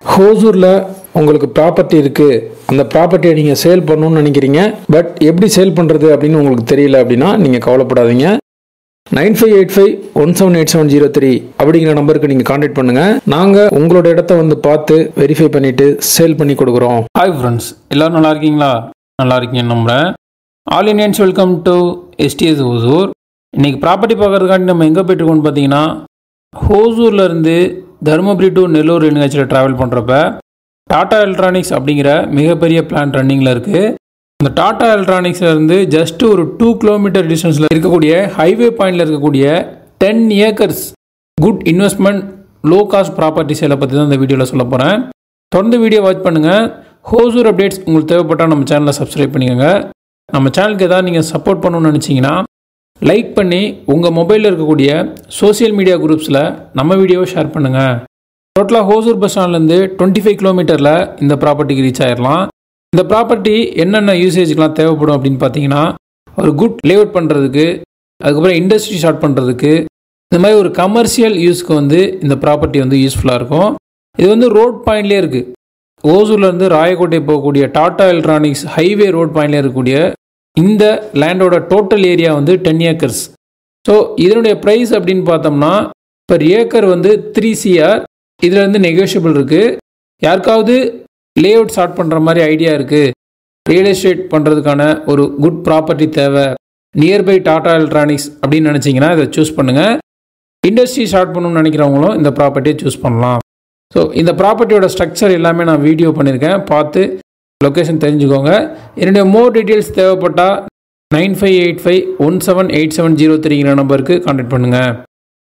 ஹோசூரில் உங்களுக்கு ப்ராப்பர்ட்டி இருக்குது, அந்த ப்ராப்பர்ட்டியை நீங்கள் சேல் பண்ணணும்னு நினைக்கிறீங்க, பட் எப்படி சேல் பண்ணுறது அப்படின்னு உங்களுக்கு தெரியல அப்படின்னா நீங்கள் கவலைப்படாதீங்க. 9585178703 அப்படிங்கிற நம்பருக்கு நீங்கள் கான்டாக்ட் பண்ணுங்கள். நாங்கள் உங்களோட இடத்த வந்து பார்த்து வெரிஃபை பண்ணிவிட்டு சேல் பண்ணி கொடுக்குறோம். ஹாய் ஃப்ரெண்ட்ஸ், எல்லோரும் நல்லா இருக்கீங்களா? நல்லா இருக்கீங்கன்னு நம்புகிறேன். All Indians welcome to STS Hosur. இன்றைக்கி ப்ராப்பர்ட்டி பார்க்குறதுக்காண்டி நம்ம எங்கே போய்ட்டுருக்கோம்னு பார்த்தீங்கன்னா, ஹோசூர்லேருந்து Dharmapuri to Nellore NH travel பண்ணுறப்ப டாடா எலக்ட்ரானிக்ஸ் அப்படிங்கிற மிகப்பெரிய பிளான் ரன்னிங்கில் இருக்குது. இந்த டாடா எலக்ட்ரானிக்ஸ்லேருந்து ஜஸ்ட் ஒரு 2 கிலோமீட்டர் டிஸ்டன்ஸில் இருக்கக்கூடிய ஹைவே பாயிண்டில் இருக்கக்கூடிய 10 acres good investment low cost property சேலை பற்றி தான் இந்த வீடியோவில் சொல்ல போகிறேன். தொடர்ந்து வீடியோ வாட்ச் பண்ணுங்கள். ஹோசூர் அப்டேட்ஸ் உங்களுக்கு தேவைப்பட்டால் நம்ம சேனலை சப்ஸ்கிரைப் பண்ணிக்கோங்க. நம்ம சேனலுக்கு எதாவது நீங்கள் சப்போர்ட் பண்ணணும்னு நினச்சிங்கன்னா லைக் பண்ணி உங்கள் மொபைலில் இருக்கக்கூடிய சோசியல் மீடியா குரூப்ஸில் நம்ம வீடியோவை ஷேர் பண்ணுங்கள். டோட்டலாக ஹோசூர் பஸ் ஸ்டாண்ட்லேருந்து 25 கிலோமீட்டரில் இந்த ப்ராப்பர்ட்டிக்கு ரீச் ஆகிடலாம். இந்த ப்ராப்பர்ட்டி என்னென்ன யூசேஜ்க்கெலாம் தேவைப்படும் அப்படின்னு பார்த்தீங்கன்னா, ஒரு குட் லேஅவுட் பண்ணுறதுக்கு, அதுக்கப்புறம் இண்டஸ்ட்ரி ஸ்டார்ட் பண்ணுறதுக்கு, இந்த மாதிரி ஒரு கமர்ஷியல் யூஸ்க்கு வந்து இந்த ப்ராப்பர்ட்டி வந்து யூஸ்ஃபுல்லாக இருக்கும். இது வந்து ரோட் பாயிண்ட்லேயே இருக்குது. ஓசூர்லேருந்து ராயக்கோட்டை போகக்கூடிய டாடா எலக்ட்ரானிக்ஸ் ஹைவே ரோட் பாயிண்ட்லேயே இருக்கக்கூடிய இந்த லேண்டோட டோட்டல் ஏரியா வந்து 10 ஏக்கர்ஸ். ஸோ இதனுடைய ப்ரைஸ் அப்படின்னு பார்த்தோம்னா பர் ஏக்கர் வந்து 3 CR. இதில் வந்து நெகோஷியபிள் இருக்குது. யாருக்காவது லே அவுட் ஸ்டார்ட் பண்ணுற மாதிரி ஐடியா இருக்குது, ரியல் எஸ்டேட் பண்ணுறதுக்கான ஒரு குட் ப்ராப்பர்ட்டி தேவை, நியர்பை டாடா எலக்ட்ரானிக்ஸ் அப்படின்னு நினச்சிங்கன்னா இதை சூஸ் பண்ணுங்கள். இண்டஸ்ட்ரி ஸ்டார்ட் பண்ணணும்னு நினைக்கிறவங்களும் இந்த ப்ராப்பர்ட்டியை சூஸ் பண்ணலாம். ஸோ இந்த ப்ராப்பர்ட்டியோட ஸ்ட்ரக்சர் எல்லாமே நான் வீடியோ பண்ணியிருக்கேன், பார்த்து லொக்கேஷன் தெரிஞ்சுக்கோங்க. என்னுடைய மோர் டீட்டெயில்ஸ் தேவைப்பட்டால் 9585178703 நம்பருக்கு கான்டாக்ட் பண்ணுங்கள்.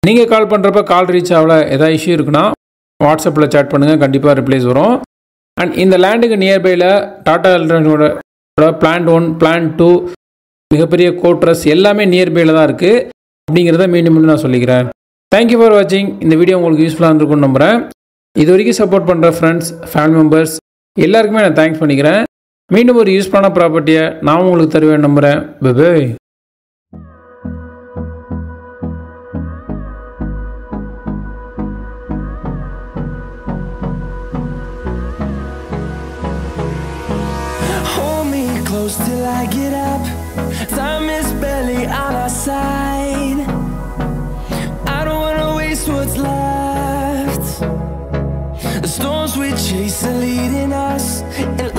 நீங்கள் கால் பண்ணுறப்ப கால் ரீச் ஆகல, ஏதாவது இஷ்யூ இருக்குன்னா வாட்ஸ்அப்பில் சேட் பண்ணுங்கள், கண்டிப்பாக ரிப்ளைஸ் வரும். அண்ட் இந்த லேண்டுக்கு நியர்பையில் டாடா எலக்ட்ரானிக்ஸோட பிளான் 1, பிளான் 2, மிகப்பெரிய கோட்ரஸ் எல்லாமே நியர்பையில் தான் இருக்குது அப்படிங்கிறத மீண்டும் நான் சொல்லிக்கிறேன். தேங்க்யூ ஃபார் வாட்சிங். இந்த வீடியோ உங்களுக்கு யூஸ்ஃபுல்லாக இருந்திருக்கும்னு நம்புகிறேன். இது வரைக்கும் சப்போர்ட் பண்ணுற ஃப்ரெண்ட்ஸ், ஃபேமிலி மெம்பர்ஸ் எல்லாருக்குமே நான் தேங்க்ஸ் பண்ணிக்கிறேன். மீண்டும் ஒரு யூஸ்ஃபுல்லான ப்ராப்பர்ட்டியை நான் உங்களுக்கு தருவேன் நம்புகிறேன். By. Close till I get up. Time is barely on our side. I don't wanna waste what's left. The storms we chase are leading us, and